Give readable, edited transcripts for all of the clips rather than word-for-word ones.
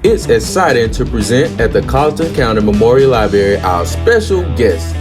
It's exciting to present at the Carlton County Memorial Library our special guest.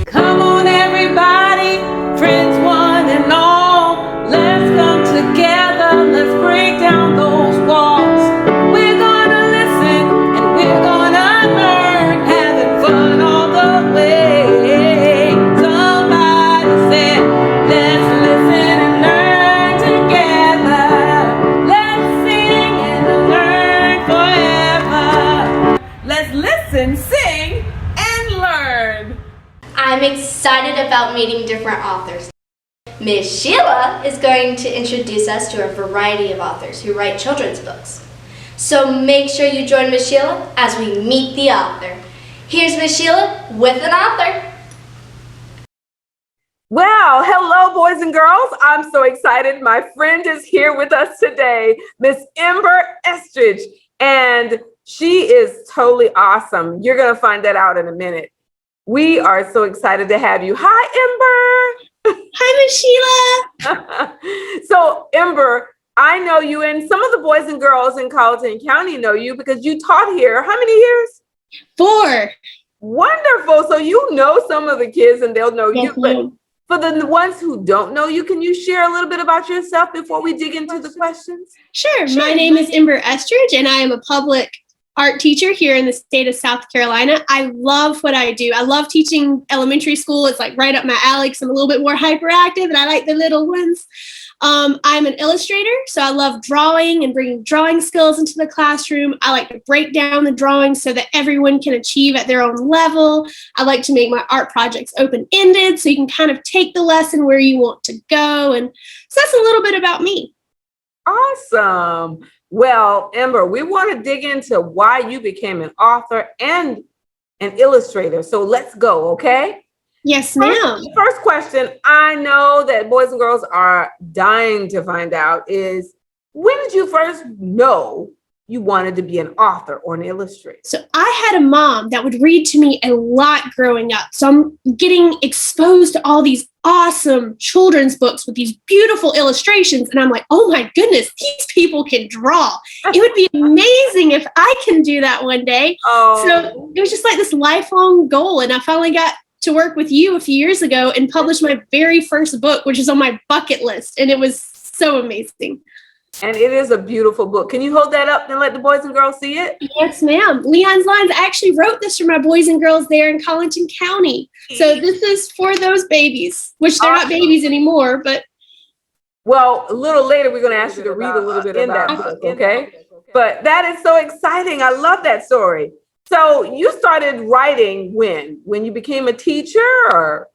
Come on, everybody, friends one and all. Let's come together, let's break down those walls. We're gonna listen and we're gonna learn, having fun all the way. Somebody said, let's listen and learn together. Let's sing and learn forever. Let's listen, sing, and learn. I'm excited about meeting different authors. Miss Sheila is going to introduce us to a variety of authors who write children's books. So make sure you join Miss Sheila as we meet the author. Here's Miss Sheila with an author. Well, hello, boys and girls. I'm so excited. My friend is here with us today, Miss Ember Estridge, and she is totally awesome. You're going to find that out in a minute. We are so excited to have you. Hi, Ember. Hi, Miss Sheila. So, Ember, I know you, and some of the boys and girls in Carlton County know you because you taught here. How many years? 4. Wonderful. So you know some of the kids and they'll know Yes, you. But for the ones who don't know you, can you share a little bit about yourself before we dig into the questions? Sure. My name is Ember Estridge, and I am a public art teacher here in the state of South Carolina. I love what I do. I love teaching elementary school. It's like right up my alley because I'm a little bit more hyperactive and I like the little ones. I'm an illustrator, so I love drawing and bringing drawing skills into the classroom. I like to break down the drawings so that everyone can achieve at their own level. I like to make my art projects open-ended so you can kind of take the lesson where you want to go. And so that's a little bit about me. Awesome. Well, Ember, we want to dig into why you became an author and an illustrator. So let's go, okay? Yes, ma'am. First question I know that boys and girls are dying to find out is, when did you first know you wanted to be an author or an illustrator? So I had a mom that would read to me a lot growing up. So I'm getting exposed to all these awesome children's books with these beautiful illustrations. And I'm like, oh my goodness, these people can draw. It would be amazing if I can do that one day. Oh. So it was just like this lifelong goal. And I finally got to work with you a few years ago and published my very first book, which is on my bucket list. And it was so amazing. And it is a beautiful book. Can you hold that up and let the boys and girls see it? Yes, ma'am. Leon's Lines. I actually wrote this for my boys and girls there in Colleton County. So this is for those babies, which they're not babies anymore, but. Well, a little later, we're going to ask you to read a little bit in that book, okay? But that is so exciting. I love that story. So you started writing when you became a teacher or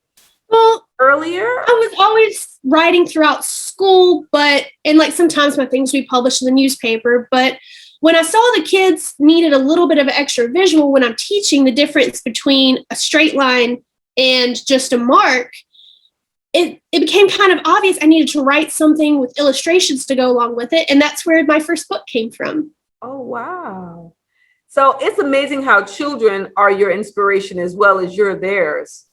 earlier? I was always writing throughout school, and like sometimes my things we published in the newspaper, but when I saw the kids needed a little bit of extra visual when I'm teaching the difference between a straight line and just a mark, it became kind of obvious I needed to write something with illustrations to go along with it. And that's where my first book came from. Oh, wow. So it's amazing how children are your inspiration as well as you're theirs,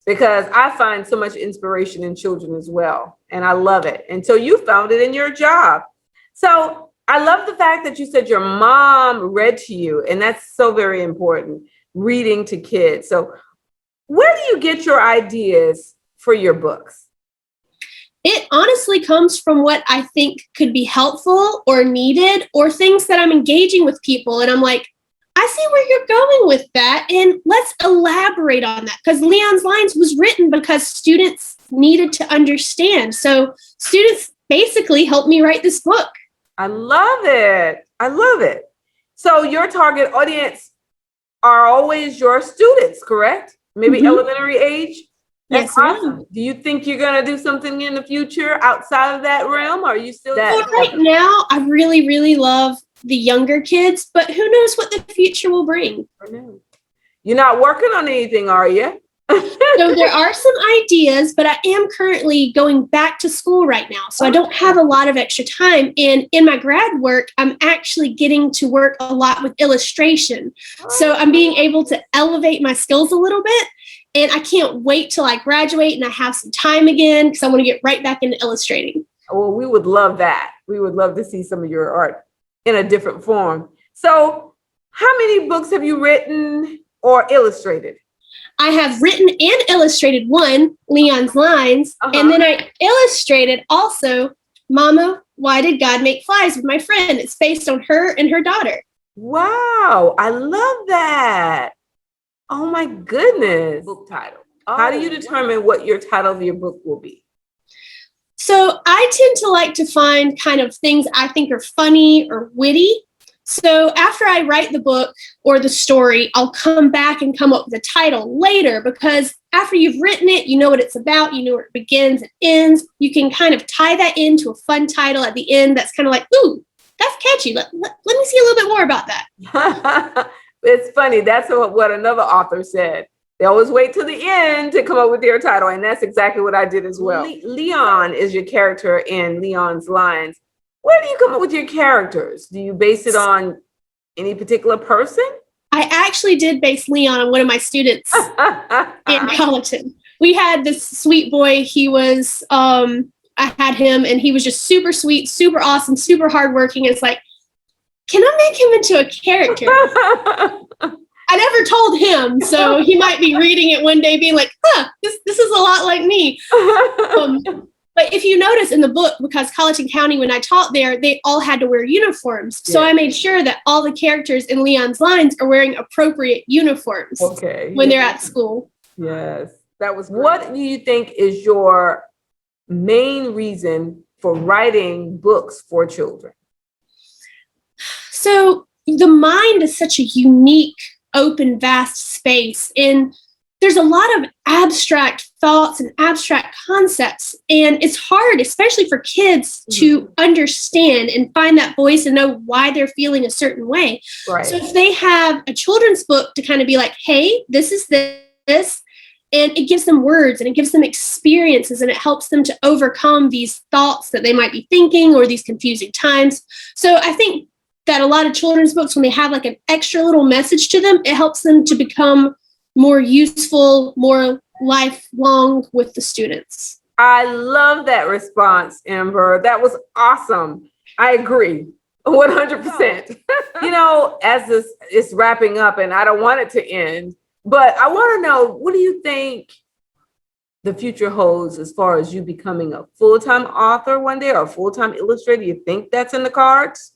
because I find so much inspiration in children as well. And I love it. And so you found it in your job. So I love the fact that you said your mom read to you, and that's so very important, reading to kids. So where do you get your ideas for your books? It honestly comes from what I think could be helpful or needed, or things that I'm engaging with people. And I'm like, I see where you're going with that. And let's elaborate on that. Because Leon's Lines was written because students needed to understand. So students basically helped me write this book. I love it. I love it. So your target audience are always your students, correct? Maybe elementary age? That's Yes, awesome. Do you think you're going to do something in the future outside of that realm? Or are you still that? Well, right now, I really, really love the younger kids, but who knows what the future will bring. You're not working on anything, are you? So there are some ideas, but I am currently going back to school right now. So I don't have a lot of extra time. And in my grad work, I'm actually getting to work a lot with illustration. So I'm being able to elevate my skills a little bit. And I can't wait till I graduate and I have some time again because I want to get right back into illustrating. Well, we would love that. We would love to see some of your art in a different form. So how many books have you written or illustrated? I have written and illustrated one, Leon's Lines, and then I illustrated also Mama, Why Did God Make Flies with my friend. It's based on her and her daughter. Wow, I love that. Oh my goodness. Book title. How do you determine what your title of your book will be? So I tend to like to find kind of things I think are funny or witty. So after I write the book or the story, I'll come back and come up with a title later, because after you've written it, you know what it's about, you know where it begins and ends. You can kind of tie that into a fun title at the end that's kind of like, ooh, that's catchy. Let me see a little bit more about that. It's funny. That's what another author said. They always wait till the end to come up with their title. And that's exactly what I did as well. Leon is your character in Leon's Lines. Where do you come up with your characters? Do you base it on any particular person? I actually did base Leon on one of my students in Colleton. We had this sweet boy. He was, I had him, and he was just super sweet, super awesome, super hardworking. It's like, can I make him into a character? I never told him, so he might be reading it one day being like, this is a lot like me. But if you notice in the book, because Colleton County, when I taught there, they all had to wear uniforms. So I made sure that all the characters in Leon's Lines are wearing appropriate uniforms when they're at school. Yes, that was great. What do you think is your main reason for writing books for children? So the mind is such a unique, open, vast space. And there's a lot of abstract thoughts and abstract concepts. And it's hard, especially for kids, to understand and find that voice and know why they're feeling a certain way. Right. So if they have a children's book to kind of be like, hey, this is this, and it gives them words and it gives them experiences and it helps them to overcome these thoughts that they might be thinking or these confusing times. So I think that a lot of children's books, when they have like an extra little message to them, it helps them to become more useful, more lifelong with the students. I love that response, Ember. That was awesome. I agree 100%. You know, as this is wrapping up, and I don't want it to end, but I want to know, what do you think the future holds as far as you becoming a full-time author one day or a full-time illustrator? You think that's in the cards?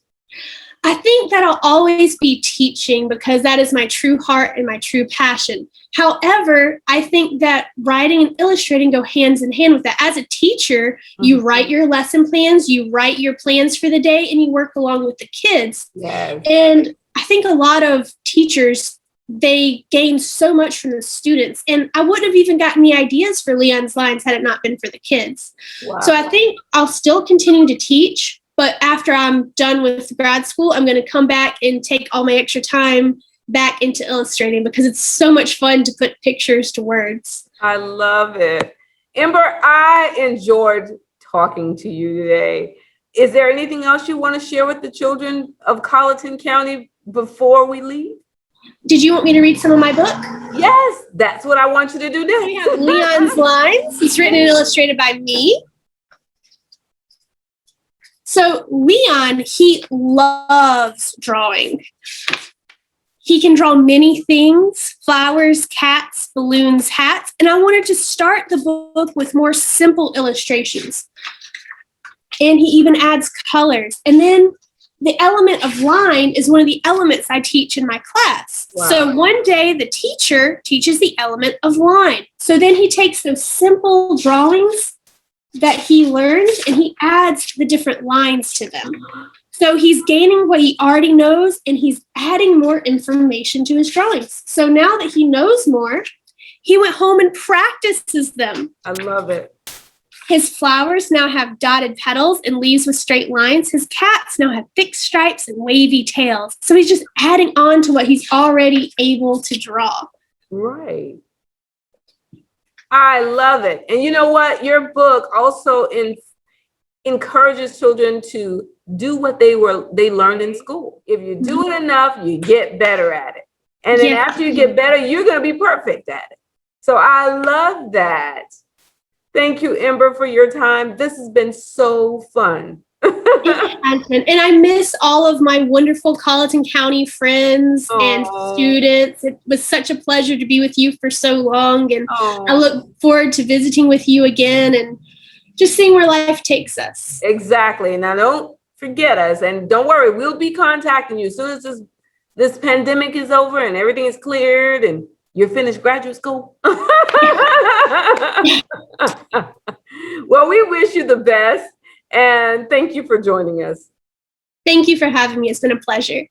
I think that I'll always be teaching because that is my true heart and my true passion. However, I think that writing and illustrating go hands in hand with that. As a teacher, you write your lesson plans, you write your plans for the day, and you work along with the kids. Yes. And I think a lot of teachers, they gain so much from the students. And I wouldn't have even gotten the ideas for Leon's Lines had it not been for the kids. Wow. So I think I'll still continue to teach. But after I'm done with grad school, I'm going to come back and take all my extra time back into illustrating because it's so much fun to put pictures to words. I love it. Ember, I enjoyed talking to you today. Is there anything else you want to share with the children of Colleton County before we leave? Did you want me to read some of my book? Yes, that's what I want you to do next. We have Leon's Lines. It's written and illustrated by me. So Leon, he loves drawing. He can draw many things: flowers, cats, balloons, hats. And I wanted to start the book with more simple illustrations. And he even adds colors. And then the element of line is one of the elements I teach in my class. Wow. So one day the teacher teaches the element of line. So then he takes those simple drawings that he learned and he adds the different lines to them. So he's gaining what he already knows and he's adding more information to his drawings. So now that he knows more, he went home and practices them. I love it. His flowers now have dotted petals and leaves with straight lines. His cats now have thick stripes and wavy tails. So he's just adding on to what he's already able to draw. Right. I love it. And you know what? Your book also encourages children to do what they learned in school. If you do it enough, you get better at it. And then after you get better, you're going to be perfect at it. So I love that. Thank you, Ember, for your time. This has been so fun. It has been. And I miss all of my wonderful Colleton County friends and students. It was such a pleasure to be with you for so long. And I look forward to visiting with you again and just seeing where life takes us. Exactly. Now, don't forget us. And don't worry, we'll be contacting you as soon as this pandemic is over and everything is cleared and you're finished graduate school. Well, we wish you the best. And thank you for joining us. Thank you for having me. It's been a pleasure.